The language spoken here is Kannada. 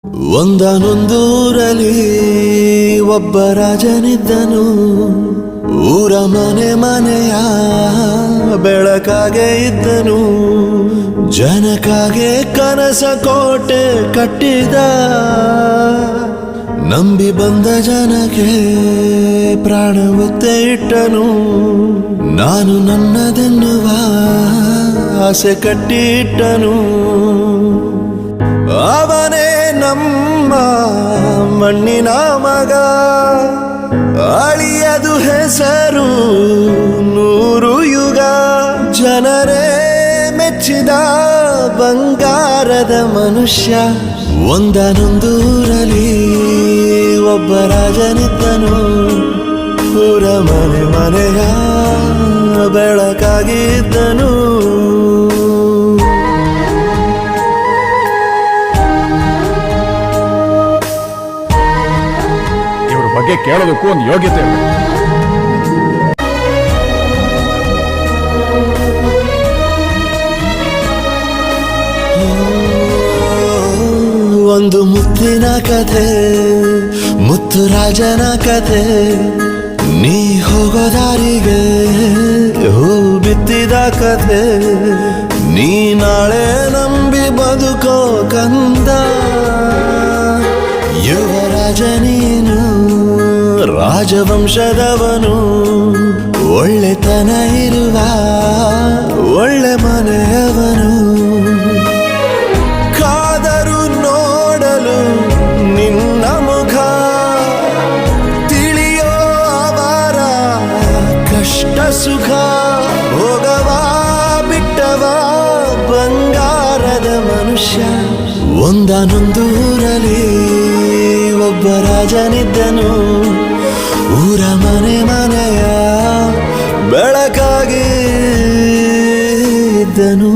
ಒಂದನೊಂದೂರಲ್ಲಿ ಒಬ್ಬ ರಾಜನಿದ್ದನು. ಊರ ಮನೆ ಮನೆಯ ಬೆಳಕಾಗೆ ಇದ್ದನು. ಜನಕಾಗೆ ಕನಸ ಕೋಟೆ ಕಟ್ಟಿದ. ನಂಬಿ ಬಂದ ಜನಕ್ಕೆ ಪ್ರಾಣ ಒತ್ತೆ ಇಟ್ಟನು. ನಾನು ನನ್ನದೆನ್ನುವ ಆಸೆ ಕಟ್ಟಿಟ್ಟನು. ಅವನೇ ನಮ್ಮ ಮಣ್ಣಿನ ಮಗ. ಅಳಿಯದು ಹೆಸರು ನೂರು ಯುಗ. ಜನರೇ ಮೆಚ್ಚಿದ ಬಂಗಾರದ ಮನುಷ್ಯ. ಒಂದನೊಂದೂರಲ್ಲಿ ಒಬ್ಬ ರಾಜನಿದ್ದನು. ಊರ ಮನೆ ಮನೆಯ ಬೆಳಕಾಗಿದ್ದನು. ಬಗ್ಗೆ ಕೇಳೋದಕ್ಕೂ ಒಂದು ಯೋಗ್ಯತೆ ಇದೆ. ಒಂದು ಮುತ್ತಿನ ಕಥೆ, ಮುತ್ತು ರಾಜನ ಕಥೆ. ನೀ ಹೋಗೋ ದಾರಿಗೆ ಹೂ ಬಿತ್ತಿದ ಕಥೆ. ನೀ ನಾಳೆ ನಂಬಿ ಬದುಕೋ ಕಂದ. ಯುವರಾಜ ನೀನು, ರಾಜವಂಶದವನು. ಒಳ್ಳೆತನ ಇರುವ ಒಳ್ಳೆ ಮನೆಯವನು. ಕಾದರು ನೋಡಲು ನಿನ್ನ ಮುಖ. ತಿಳಿಯೋ ಅವರ ಕಷ್ಟ ಸುಖ. ಹೋಗವ ಬಿಟ್ಟವ ಬಂಗಾರದ ಮನುಷ್ಯ. ಒಂದನೊಂದೂರಲ್ಲಿ ಒಬ್ಬ ರಾಜನಿದ್ದನು. ಊರ ಮನೆ ಮನೆಯ ಬೆಳಕಾಗಿ ಇದ್ದನು.